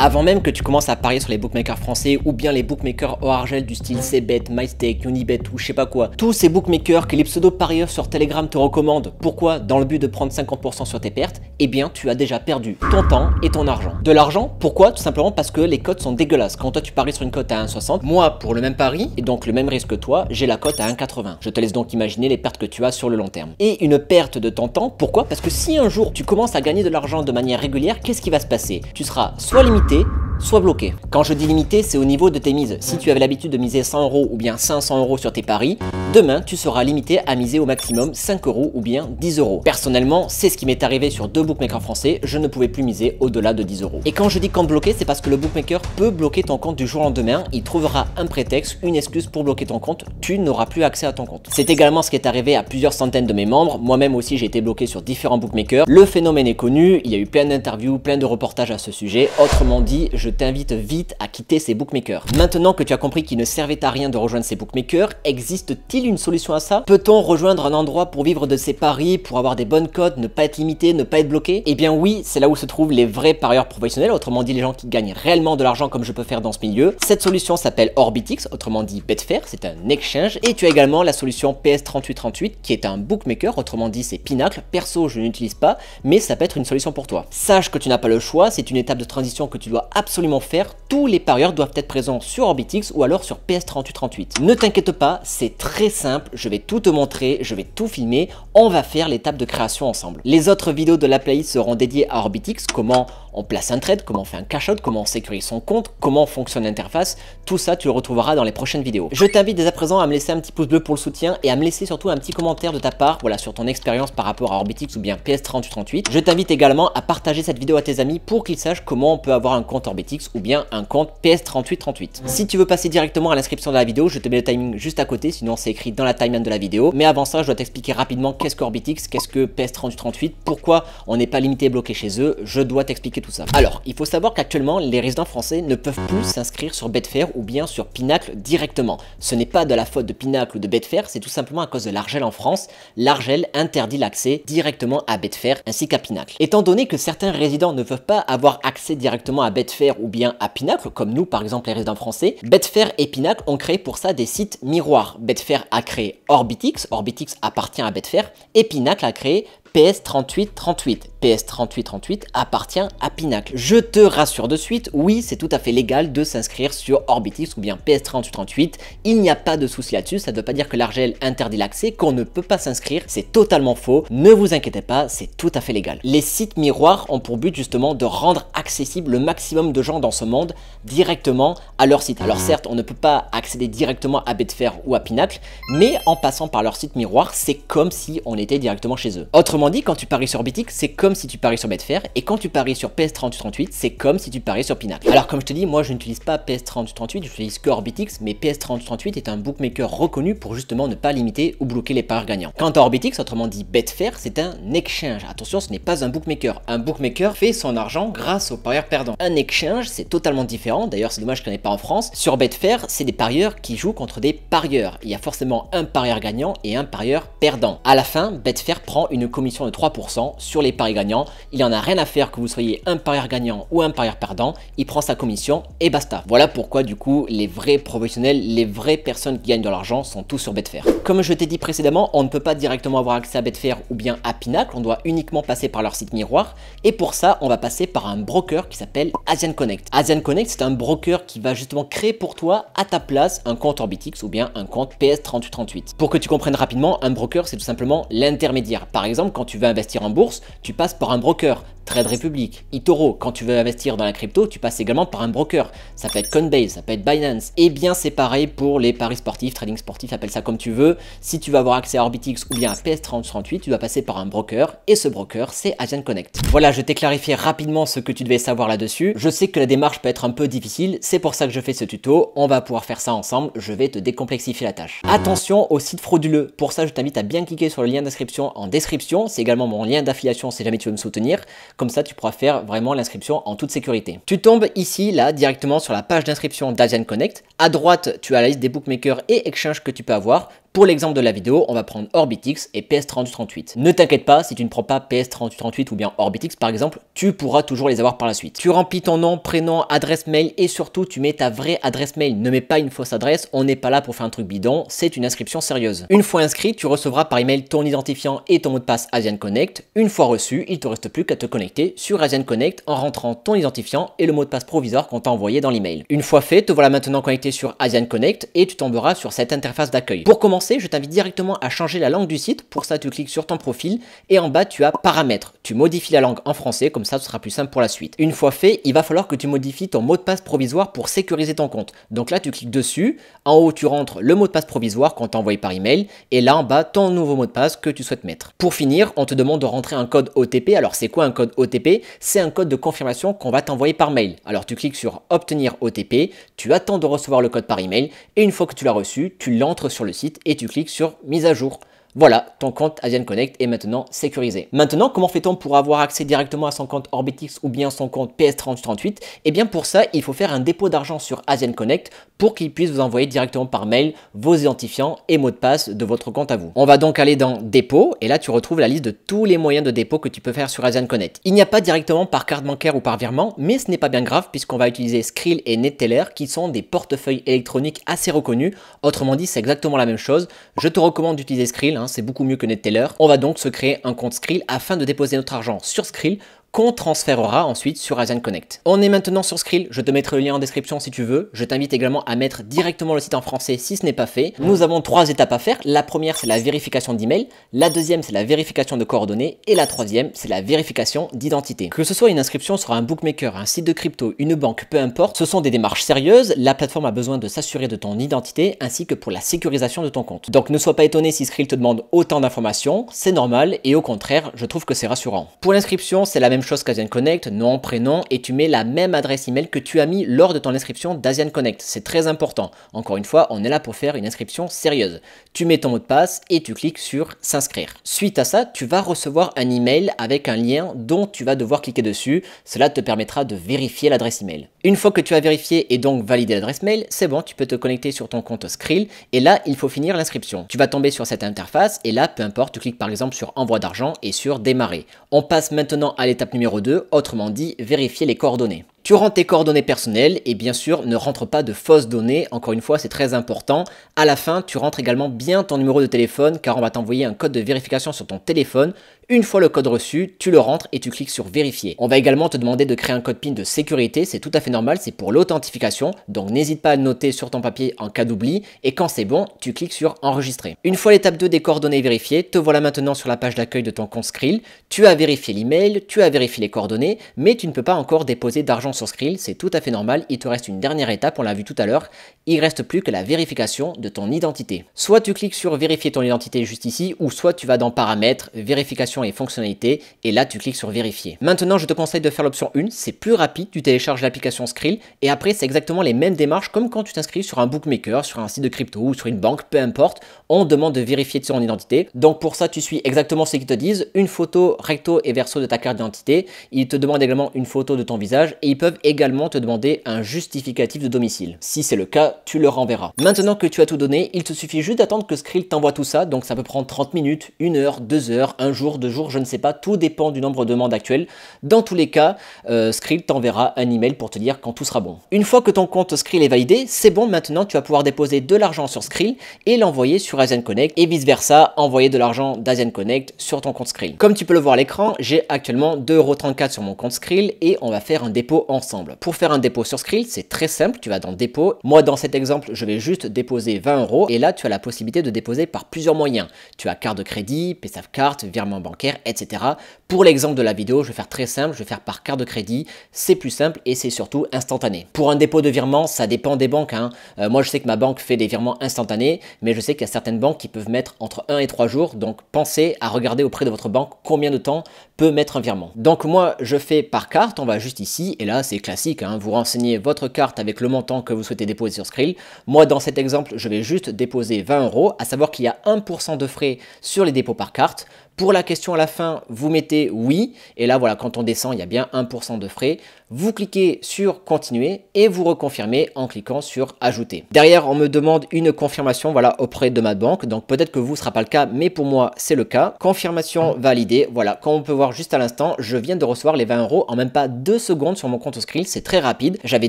Avant même que tu commences à parier sur les bookmakers français ou bien les bookmakers au argel du style CBet, MyStake, Unibet ou je sais pas quoi, tous ces bookmakers que les pseudo-parieurs sur Telegram te recommandent, pourquoi? Dans le but de prendre 50% sur tes pertes, eh bien tu as déjà perdu ton temps et ton argent. De l'argent, pourquoi? Tout simplement parce que les cotes sont dégueulasses. Quand toi tu paries sur une cote à 1,60, moi pour le même pari et donc le même risque que toi, j'ai la cote à 1,80. Je te laisse donc imaginer les pertes que tu as sur le long terme. Et une perte de ton temps, pourquoi? Parce que si un jour tu commences à gagner de l'argent de manière régulière, qu'est-ce qui va se passer? Tu seras soit limité, soit bloqué. Quand je dis limité, c'est au niveau de tes mises. Si tu avais l'habitude de miser 100 € ou bien 500 € sur tes paris, demain tu seras limité à miser au maximum 5 € ou bien 10 €. Personnellement, c'est ce qui m'est arrivé sur 2 bookmakers français, je ne pouvais plus miser au-delà de 10 €. Et quand je dis compte bloqué, c'est parce que le bookmaker peut bloquer ton compte du jour au lendemain, il trouvera un prétexte, une excuse pour bloquer ton compte, tu n'auras plus accès à ton compte. C'est également ce qui est arrivé à plusieurs centaines de mes membres, moi-même aussi j'ai été bloqué sur différents bookmakers. Le phénomène est connu, il y a eu plein d'interviews, plein de reportages à ce sujet, autrement dit, je t'invite vite à quitter ces bookmakers. Maintenant que tu as compris qu'il ne servait à rien de rejoindre ces bookmakers, existe-t-il une solution à ça? Peut-on rejoindre un endroit pour vivre de ses paris, pour avoir des bonnes cotes, ne pas être limité, ne pas être bloqué? Eh bien oui, c'est là où se trouvent les vrais parieurs professionnels, autrement dit les gens qui gagnent réellement de l'argent comme je peux faire dans ce milieu. Cette solution s'appelle Orbitix, autrement dit Betfair, c'est un exchange, et tu as également la solution PS3838 qui est un bookmaker, autrement dit c'est Pinacle. Perso je n'utilise pas, mais ça peut être une solution pour toi. Sache que tu n'as pas le choix, c'est une étape de transition que tu dois absolument faire. Tous les parieurs doivent être présents sur Orbitix ou alors sur PS3838. Ne t'inquiète pas, c'est très simple, je vais tout te montrer, je vais tout filmer, on va faire l'étape de création ensemble. Les autres vidéos de la playlist seront dédiées à Orbitix, comment on place un trade, comment on fait un cash out, comment on sécurise son compte, comment fonctionne l'interface, tout ça tu le retrouveras dans les prochaines vidéos. Je t'invite dès à présent à me laisser un petit pouce bleu pour le soutien et à me laisser surtout un petit commentaire de ta part, voilà, sur ton expérience par rapport à Orbitix ou bien PS3838. Je t'invite également à partager cette vidéo à tes amis pour qu'ils sachent comment on peut avoir un compte Orbitix ou bien un compte PS3838. Si tu veux passer directement à l'inscription de la vidéo, je te mets le timing juste à côté, sinon c'est écrit dans la timeline de la vidéo. Mais avant ça, je dois t'expliquer rapidement qu'est-ce que Orbitix, qu'est-ce que PS3838, pourquoi on n'est pas limité et bloqué chez eux, je dois t'expliquer tout ça. Alors, il faut savoir qu'actuellement, les résidents français ne peuvent plus s'inscrire sur Betfair ou bien sur Pinacle directement. Ce n'est pas de la faute de Pinacle ou de Betfair, c'est tout simplement à cause de l'Argel en France. L'Argel interdit l'accès directement à Betfair ainsi qu'à Pinacle. Étant donné que certains résidents ne peuvent pas avoir accès directement à Betfair ou bien à Pinacle, comme nous par exemple les résidents français, Betfair et Pinacle ont créé pour ça des sites miroirs. Betfair a créé Orbitix, Orbitix appartient à Betfair, et Pinacle a créé PS3838. PS3838 appartient à Pinacle. Je te rassure de suite, oui, c'est tout à fait légal de s'inscrire sur Orbitix ou bien PS3838. Il n'y a pas de souci là-dessus, ça ne veut pas dire que l'Argel interdit l'accès, qu'on ne peut pas s'inscrire, c'est totalement faux. Ne vous inquiétez pas, c'est tout à fait légal. Les sites miroirs ont pour but justement de rendre accessible le maximum de gens dans ce monde directement à leur site. Alors certes, on ne peut pas accéder directement à Betfair ou à Pinacle, mais en passant par leur site miroir, c'est comme si on était directement chez eux. Autrement dit, quand tu paries sur Orbitix, c'est comme si tu paries sur Betfair, et quand tu paries sur PS3838, c'est comme si tu paries sur Pinacle. Alors comme je te dis, moi je n'utilise pas PS3838, j'utilise que Orbitix, mais PS3838 est un bookmaker reconnu pour justement ne pas limiter ou bloquer les parieurs gagnants. Quant à Orbitix, autrement dit Betfair, c'est un exchange. Attention, ce n'est pas un bookmaker. Un bookmaker fait son argent grâce aux parieurs perdants. Un exchange, c'est totalement différent, d'ailleurs c'est dommage qu'il n'y en ait pas en France. Sur Betfair, c'est des parieurs qui jouent contre des parieurs. Il y a forcément un parieur gagnant et un parieur perdant. À la fin, Betfair prend une commission de 3% sur les paris gagnants. Il n'en a rien à faire que vous soyez un parieur gagnant ou un parieur perdant, il prend sa commission et basta. Voilà pourquoi du coup les vrais professionnels, les vraies personnes qui gagnent de l'argent sont tous sur Betfair. Comme je t'ai dit précédemment, on ne peut pas directement avoir accès à Betfair ou bien à Pinacle, on doit uniquement passer par leur site miroir, et pour ça on va passer par un broker qui s'appelle Asian Connect. Asian Connect, c'est un broker qui va justement créer pour toi à ta place un compte Orbitix ou bien un compte PS3838. Pour que tu comprennes rapidement, un broker c'est tout simplement l'intermédiaire. Par exemple, quand tu veux investir en bourse, tu passes par un broker. Trade Republic, eToro, quand tu veux investir dans la crypto, tu passes également par un broker. Ça peut être Coinbase, ça peut être Binance. Et bien c'est pareil pour les paris sportifs, trading sportif, appelle ça comme tu veux. Si tu veux avoir accès à Orbitix ou bien à PS3038, tu dois passer par un broker. Et ce broker, c'est Asian Connect. Voilà, je t'ai clarifié rapidement ce que tu devais savoir là-dessus. Je sais que la démarche peut être un peu difficile, c'est pour ça que je fais ce tuto. On va pouvoir faire ça ensemble, je vais te décomplexifier la tâche. Attention aux sites frauduleux. Pour ça, je t'invite à bien cliquer sur le lien d'inscription en description. C'est également mon lien d'affiliation si jamais tu veux me soutenir. Comme ça, tu pourras faire vraiment l'inscription en toute sécurité. Tu tombes ici, là, directement sur la page d'inscription d'Asian Connect. À droite, tu as la liste des bookmakers et exchanges que tu peux avoir. Pour l'exemple de la vidéo, on va prendre Orbitix et PS3838. Ne t'inquiète pas, si tu ne prends pas PS3838 ou bien Orbitix par exemple, tu pourras toujours les avoir par la suite. Tu remplis ton nom, prénom, adresse mail et surtout tu mets ta vraie adresse mail. Ne mets pas une fausse adresse, on n'est pas là pour faire un truc bidon, c'est une inscription sérieuse. Une fois inscrit, tu recevras par email ton identifiant et ton mot de passe Asian Connect. Une fois reçu, il te reste plus qu'à te connecter sur Asian Connect en rentrant ton identifiant et le mot de passe provisoire qu'on t'a envoyé dans l'email. Une fois fait, te voilà maintenant connecté sur Asian Connect et tu tomberas sur cette interface d'accueil. Pour commencer, je t'invite directement à changer la langue du site. Pour ça, tu cliques sur ton profil et en bas, tu as paramètres. Tu modifies la langue en français, comme ça, ce sera plus simple pour la suite. Une fois fait, il va falloir que tu modifies ton mot de passe provisoire pour sécuriser ton compte. Donc là, tu cliques dessus. En haut, tu rentres le mot de passe provisoire qu'on t'a envoyé par email et là, en bas, ton nouveau mot de passe que tu souhaites mettre. Pour finir, on te demande de rentrer un code OTP. Alors, c'est quoi un code OTP? C'est un code de confirmation qu'on va t'envoyer par mail. Alors, tu cliques sur obtenir OTP, tu attends de recevoir le code par email et une fois que tu l'as reçu, tu l'entres sur le site et tu cliques sur mise à jour. Voilà, ton compte Asian Connect est maintenant sécurisé. Maintenant, comment fait-on pour avoir accès directement à son compte Orbitix ou bien son compte PS3038? Eh bien pour ça, il faut faire un dépôt d'argent sur Asian Connect pour qu'il puisse vous envoyer directement par mail vos identifiants et mots de passe de votre compte à vous. On va donc aller dans dépôt et là tu retrouves la liste de tous les moyens de dépôt que tu peux faire sur Asian Connect. Il n'y a pas directement par carte bancaire ou par virement, mais ce n'est pas bien grave puisqu'on va utiliser Skrill et NetTeller qui sont des portefeuilles électroniques assez reconnus. Autrement dit, c'est exactement la même chose. Je te recommande d'utiliser Skrill. C'est beaucoup mieux que NetTeller. On va donc se créer un compte Skrill afin de déposer notre argent sur Skrill qu'on transférera ensuite sur Asian Connect. On est maintenant sur Skrill, je te mettrai le lien en description si tu veux. Je t'invite également à mettre directement le site en français si ce n'est pas fait. Nous avons 3 étapes à faire. La première, c'est la vérification d'email. La deuxième, c'est la vérification de coordonnées. Et la troisième, c'est la vérification d'identité. Que ce soit une inscription sur un bookmaker, un site de crypto, une banque, peu importe, ce sont des démarches sérieuses. La plateforme a besoin de s'assurer de ton identité ainsi que pour la sécurisation de ton compte. Donc ne sois pas étonné si Skrill te demande autant d'informations, c'est normal et au contraire, je trouve que c'est rassurant. Pour l'inscription, c'est la même chose qu'Asian Connect, nom, prénom, et tu mets la même adresse email que tu as mis lors de ton inscription d'Asian Connect. C'est très important. Encore une fois, on est là pour faire une inscription sérieuse. Tu mets ton mot de passe et tu cliques sur s'inscrire. Suite à ça, tu vas recevoir un email avec un lien dont tu vas devoir cliquer dessus. Cela te permettra de vérifier l'adresse email. Une fois que tu as vérifié et donc validé l'adresse mail, c'est bon, tu peux te connecter sur ton compte Skrill et là, il faut finir l'inscription. Tu vas tomber sur cette interface et là, peu importe, tu cliques par exemple sur envoi d'argent et sur démarrer. On passe maintenant à l'étape numéro 2, autrement dit, vérifier les coordonnées. Tu rentres tes coordonnées personnelles et bien sûr ne rentre pas de fausses données, encore une fois c'est très important. À la fin tu rentres également bien ton numéro de téléphone car on va t'envoyer un code de vérification sur ton téléphone. Une fois le code reçu, tu le rentres et tu cliques sur vérifier. On va également te demander de créer un code PIN de sécurité, c'est tout à fait normal, c'est pour l'authentification. Donc n'hésite pas à le noter sur ton papier en cas d'oubli et quand c'est bon, tu cliques sur enregistrer. Une fois l'étape 2 des coordonnées vérifiées, te voilà maintenant sur la page d'accueil de ton compte Skrill. Tu as vérifié l'email, tu as vérifié les coordonnées, mais tu ne peux pas encore déposer d'argent sur Skrill, c'est tout à fait normal, il te reste une dernière étape, on l'a vu tout à l'heure, il reste plus que la vérification de ton identité. Soit tu cliques sur vérifier ton identité juste ici, ou soit tu vas dans paramètres, vérification et fonctionnalités, et là tu cliques sur vérifier. Maintenant je te conseille de faire l'option 1, c'est plus rapide, tu télécharges l'application Skrill, et après c'est exactement les mêmes démarches comme quand tu t'inscris sur un bookmaker, sur un site de crypto ou sur une banque, peu importe, on demande de vérifier son identité. Donc pour ça tu suis exactement ce qu'ils te disent, une photo recto et verso de ta carte d'identité, ils te demandent également une photo de ton visage, et ils peuvent également te demander un justificatif de domicile. Si c'est le cas, tu le renverras. Maintenant que tu as tout donné, il te suffit juste d'attendre que Skrill t'envoie tout ça, donc ça peut prendre 30 minutes, 1 heure, 2 heures, 1 jour, 2 jours, je ne sais pas, tout dépend du nombre de demandes actuelles. Dans tous les cas, Skrill t'enverra un email pour te dire quand tout sera bon. Une fois que ton compte Skrill est validé, c'est bon, maintenant tu vas pouvoir déposer de l'argent sur Skrill et l'envoyer sur Asian Connect et vice versa, envoyer de l'argent d'Asian Connect sur ton compte Skrill. Comme tu peux le voir à l'écran, j'ai actuellement 2,34 € sur mon compte Skrill et on va faire un dépôt ensemble. Pour faire un dépôt sur Skrill, c'est très simple, tu vas dans dépôt. Moi dans cet exemple, je vais juste déposer 20 € et là tu as la possibilité de déposer par plusieurs moyens. Tu as carte de crédit, PaySafeCard, virement bancaire, etc. Pour l'exemple de la vidéo, je vais faire très simple, je vais faire par carte de crédit, c'est plus simple et c'est surtout instantané. Pour un dépôt de virement, ça dépend des banques. Moi je sais que ma banque fait des virements instantanés, mais je sais qu'il y a certaines banques qui peuvent mettre entre 1 et 3 jours, donc pensez à regarder auprès de votre banque combien de temps peut mettre un virement. Donc moi je fais par carte, on va juste ici, et là c'est classique, vous renseignez votre carte avec le montant que vous souhaitez déposer sur Skrill. Moi dans cet exemple, je vais juste déposer 20 €, à savoir qu'il y a 1% de frais sur les dépôts par carte. Pour la question à la fin, vous mettez oui, et là voilà, quand on descend, il y a bien 1% de frais. vous cliquez sur continuer et vous reconfirmez en cliquant sur ajouter. Derrière, on me demande une confirmation voilà, auprès de ma banque, donc peut-être que vous ne sera pas le cas, mais pour moi c'est le cas. Confirmation validée, voilà, comme on peut voir juste à l'instant, je viens de recevoir les 20 € en même pas 2 secondes sur mon compte Skrill, c'est très rapide. J'avais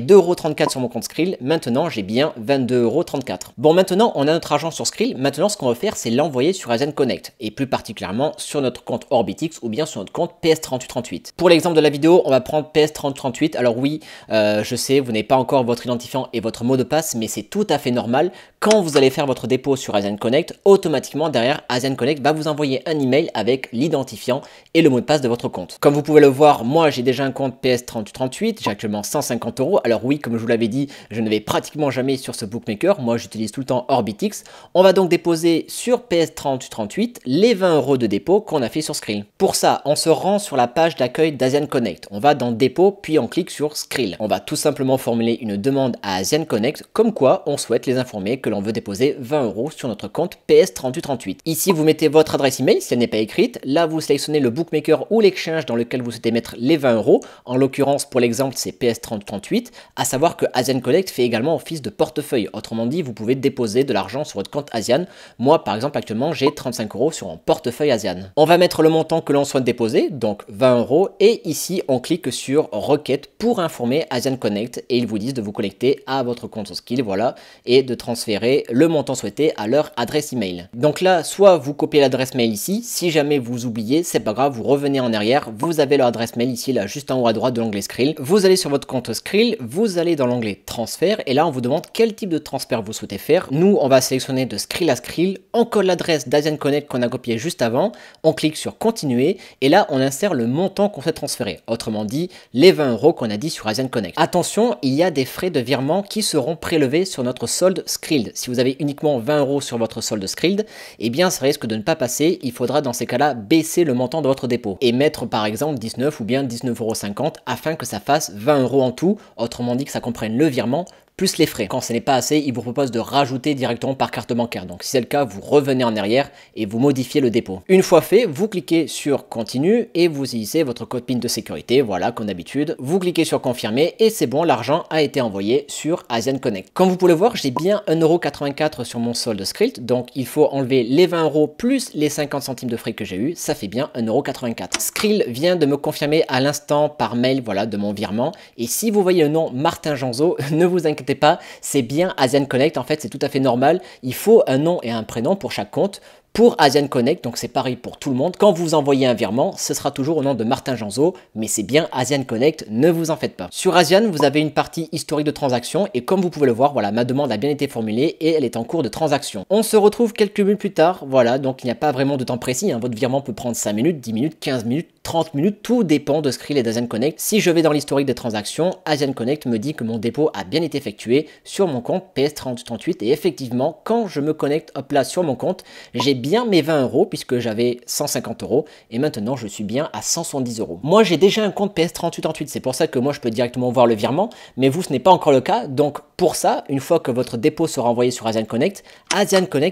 2,34 € sur mon compte Skrill, maintenant j'ai bien 22,34 €. Bon, maintenant on a notre argent sur Skrill, maintenant ce qu'on va faire c'est l'envoyer sur Asian Connect, et plus particulièrement sur notre compte Orbitix ou bien sur notre compte PS3838. Pour l'exemple de la vidéo, on va prendre PS3838, alors oui, je sais, vous n'avez pas encore votre identifiant et votre mot de passe, mais c'est tout à fait normal. Quand vous allez faire votre dépôt sur Asian Connect, automatiquement derrière Asian Connect va vous envoyer un email avec l'identifiant et le mot de passe de votre compte. Comme vous pouvez le voir, moi j'ai déjà un compte PS3838, j'ai actuellement 150 €. Alors oui, comme je vous l'avais dit, je ne vais pratiquement jamais sur ce bookmaker, moi j'utilise tout le temps Orbitix. On va donc déposer sur PS3838 les 20 € de dépôt qu'on a fait sur Skrill. Pour ça, on se rend sur la page d'accueil d'Asian Connect. On va dans dépôt, puis on clique sur Skrill. On va tout simplement formuler une demande à Asian Connect, comme quoi on souhaite les informer que l'on veut déposer 20 € sur notre compte PS3838. Ici, vous mettez votre adresse email si elle n'est pas écrite. Là, vous sélectionnez le bookmaker ou l'exchange dans lequel vous souhaitez mettre les 20 €. En l'occurrence, pour l'exemple, c'est PS3038. À savoir que Asian Connect fait également office de portefeuille. Autrement dit, vous pouvez déposer de l'argent sur votre compte Asian. Moi, par exemple, actuellement, j'ai 35 € sur mon portefeuille Asian. On va mettre le montant que l'on souhaite déposer, donc 20 €. Et ici, on clique sur requête pour informer Asian Connect et ils vous disent de vous connecter à votre compte Skrill, voilà, et de transférer le montant souhaité à leur adresse email. Donc là, soit vous copiez l'adresse mail ici, si jamais vous oubliez, c'est pas grave, vous revenez en arrière, vous avez leur adresse mail ici, là, juste en haut à droite de l'onglet Skrill. Vous allez sur votre compte Skrill, vous allez dans l'onglet transfert et là, on vous demande quel type de transfert vous souhaitez faire. Nous, on va sélectionner de Skrill à Skrill, on colle l'adresse d'Asian Connect qu'on a copié juste avant, on clique sur continuer et là, on insère le montant qu'on souhaite transférer. Autrement dit, les 20 € qu'on a dit sur Asian Connect. Attention, il y a des frais de virement qui seront prélevés sur notre solde Skrill. Si vous avez uniquement 20 € sur votre solde Skrill, eh bien ça risque de ne pas passer. Il faudra dans ces cas-là baisser le montant de votre dépôt et mettre par exemple 19 ou bien 19,50 € afin que ça fasse 20 € en tout. Autrement dit que ça comprenne le virement plus les frais. Quand ce n'est pas assez, il vous propose de rajouter directement par carte bancaire. Donc si c'est le cas, vous revenez en arrière et vous modifiez le dépôt. Une fois fait, vous cliquez sur continue et vous saisissez votre code PIN de sécurité, voilà comme d'habitude. Vous cliquez sur confirmer et c'est bon, l'argent a été envoyé sur Asian Connect. Comme vous pouvez le voir, j'ai bien 1,84 € sur mon solde Skrill, donc il faut enlever les 20 € plus les 50 centimes de frais que j'ai eu, ça fait bien 1,84 €. Skrill vient de me confirmer à l'instant par mail, voilà, de mon virement. Et si vous voyez le nom Martin Janzo, ne vous inquiétez pas, c'est bien Asian Connect, en fait c'est tout à fait normal, il faut un nom et un prénom pour chaque compte. Pour Asian Connect, donc c'est pareil pour tout le monde, quand vous envoyez un virement, ce sera toujours au nom de Martin Janzo, mais c'est bien Asian Connect, ne vous en faites pas. Sur Asian, vous avez une partie historique de transactions et comme vous pouvez le voir, voilà, ma demande a bien été formulée et elle est en cours de transaction. On se retrouve quelques minutes plus tard, voilà, donc il n'y a pas vraiment de temps précis, hein. Votre virement peut prendre 5 minutes, 10 minutes, 15 minutes, 30 minutes, tout dépend de Skrill et d'Asian Connect. Si je vais dans l'historique des transactions, Asian Connect me dit que mon dépôt a bien été effectué sur mon compte PS3038 et effectivement, quand je me connecte hop là sur mon compte, j'ai bien mes 20 € puisque j'avais 150 € et maintenant je suis bien à 170 €. Moi j'ai déjà un compte PS3038, c'est pour ça que moi je peux directement voir le virement, mais vous ce n'est pas encore le cas, donc pour ça, une fois que votre dépôt sera envoyé sur Asian Connect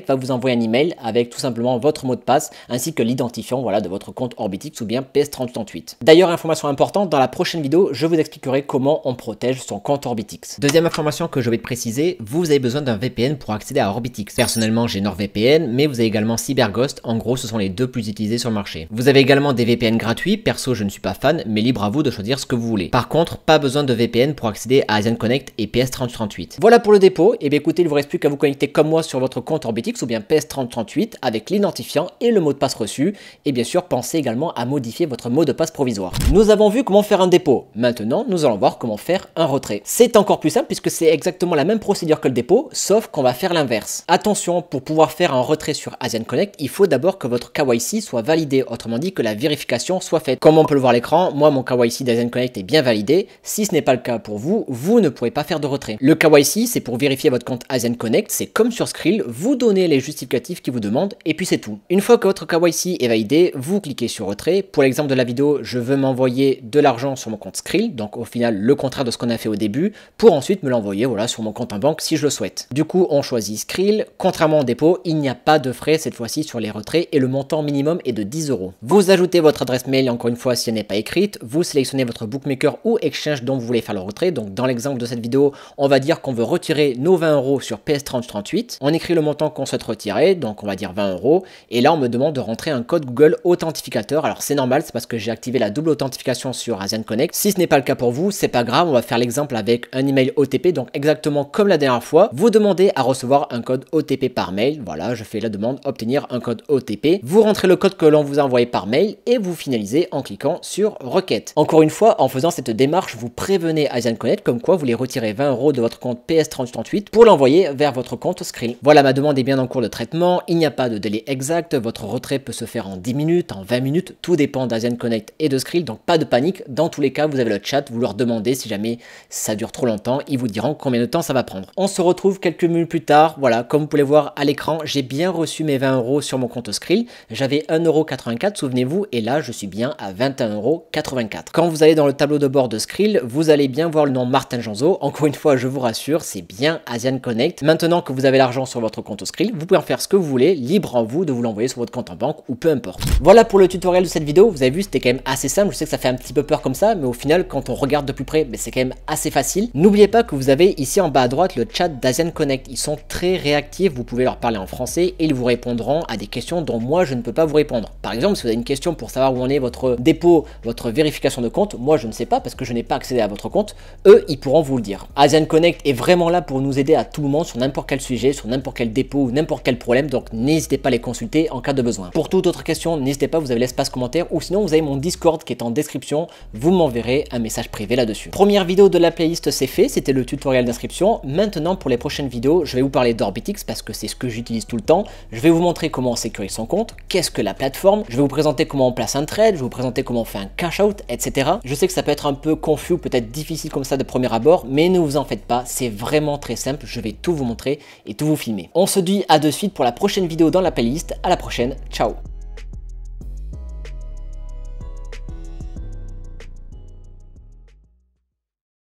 va vous envoyer un email avec tout simplement votre mot de passe ainsi que l'identifiant voilà, de votre compte Orbitix ou bien PS3038. D'ailleurs, information importante, dans la prochaine vidéo, je vous expliquerai comment on protège son compte Orbitix. Deuxième information que je vais te préciser, vous avez besoin d'un VPN pour accéder à Orbitix. Personnellement, j'ai NordVPN, mais vous avez également CyberGhost. En gros, ce sont les deux plus utilisés sur le marché. Vous avez également des VPN gratuits. Perso, je ne suis pas fan, mais libre à vous de choisir ce que vous voulez. Par contre, pas besoin de VPN pour accéder à Asian Connect et PS3038. Voilà pour le dépôt. Et bien écoutez, il vous reste plus qu'à vous connecter comme moi sur votre compte Orbitix ou bien PS3038 avec l'identifiant et le mot de passe reçu. Et bien sûr, pensez également à modifier votre mot de passe provisoire. Nous avons vu comment faire un dépôt. Maintenant, nous allons voir comment faire un retrait. C'est encore plus simple puisque c'est exactement la même procédure que le dépôt, sauf qu'on va faire l'inverse. Attention, pour pouvoir faire un retrait sur Asian Connect, il faut d'abord que votre KYC soit validé, autrement dit que la vérification soit faite. Comme on peut le voir à l'écran, moi mon KYC d'Asian Connect est bien validé. Si ce n'est pas le cas pour vous, vous ne pourrez pas faire de retrait. Le KYC KYC, c'est pour vérifier votre compte Asian Connect, c'est comme sur Skrill, vous donnez les justificatifs qu'ils vous demandent et puis c'est tout. Une fois que votre KYC est validé, vous cliquez sur retrait. Pour l'exemple de la vidéo, je veux m'envoyer de l'argent sur mon compte Skrill, donc au final le contraire de ce qu'on a fait au début, pour ensuite me l'envoyer voilà, sur mon compte en banque si je le souhaite. Du coup, on choisit Skrill. Contrairement au dépôt, il n'y a pas de frais cette fois-ci sur les retraits et le montant minimum est de 10 €. Vous ajoutez votre adresse mail, encore une fois si elle n'est pas écrite, vous sélectionnez votre bookmaker ou exchange dont vous voulez faire le retrait. Donc dans l'exemple de cette vidéo, on va dire qu'on veut retirer nos 20 € sur PS3038. On écrit le montant qu'on souhaite retirer, donc on va dire 20 €. Et là, on me demande de rentrer un code Google authentificateur. Alors c'est normal, c'est parce que j'ai activé la double authentification sur Asian Connect. Si ce n'est pas le cas pour vous, c'est pas grave, on va faire l'exemple avec un email OTP. Donc exactement comme la dernière fois, vous demandez à recevoir un code OTP par mail. Voilà, je fais la demande, obtenir un code OTP. Vous rentrez le code que l'on vous a envoyé par mail et vous finalisez en cliquant sur requête. Encore une fois, en faisant cette démarche, vous prévenez Asian Connect comme quoi vous voulez retirer 20 € de votre compte PS3038 pour l'envoyer vers votre compte Skrill. Voilà, ma demande est bien en cours de traitement, il n'y a pas de délai exact, votre retrait peut se faire en 10 minutes, en 20 minutes, tout dépend d'Asian Connect et de Skrill, donc pas de panique, dans tous les cas vous avez le chat, vous leur demandez si jamais ça dure trop longtemps, ils vous diront combien de temps ça va prendre. On se retrouve quelques minutes plus tard, voilà, comme vous pouvez voir à l'écran, j'ai bien reçu mes 20 € sur mon compte Skrill, j'avais 1,84 €, souvenez-vous, et là je suis bien à 21,84 €. Quand vous allez dans le tableau de bord de Skrill, vous allez bien voir le nom Martin Genzo, encore une fois je vous rassure, c'est bien Asian Connect. Maintenant que vous avez l'argent sur votre compte Skrill, vous pouvez en faire ce que vous voulez, libre en vous de vous l'envoyer sur votre compte en banque ou peu importe. Voilà pour le tutoriel de cette vidéo, vous avez vu c'était quand même assez simple, je sais que ça fait un petit peu peur comme ça, mais au final quand on regarde de plus près, c'est quand même assez facile. N'oubliez pas que vous avez ici en bas à droite le chat d'Asian Connect, ils sont très réactifs, vous pouvez leur parler en français et ils vous répondront à des questions dont moi je ne peux pas vous répondre. Par exemple, si vous avez une question pour savoir où en est votre dépôt, votre vérification de compte, moi je ne sais pas parce que je n'ai pas accédé à votre compte, eux ils pourront vous le dire. Asian Connect est vraiment là pour nous aider à tout moment sur n'importe quel sujet, sur n'importe quel dépôt ou n'importe quel problème, donc n'hésitez pas à les consulter en cas de besoin. Pour toute autre question, n'hésitez pas, vous avez l'espace commentaire ou sinon vous avez mon Discord qui est en description, vous m'enverrez un message privé là-dessus. Première vidéo de la playlist c'est fait, c'était le tutoriel d'inscription. Maintenant pour les prochaines vidéos, je vais vous parler d'Orbitix parce que c'est ce que j'utilise tout le temps. Je vais vous montrer comment on sécurise son compte, qu'est-ce que la plateforme, je vais vous présenter comment on place un trade, je vais vous présenter comment on fait un cash out, etc. Je sais que ça peut être un peu confus, peut-être difficile comme ça de premier abord, mais ne vous en faites pas, c'est vraiment très simple, je vais tout vous montrer et tout vous filmer. On se dit à de suite pour la prochaine vidéo dans la playlist, à la prochaine, ciao.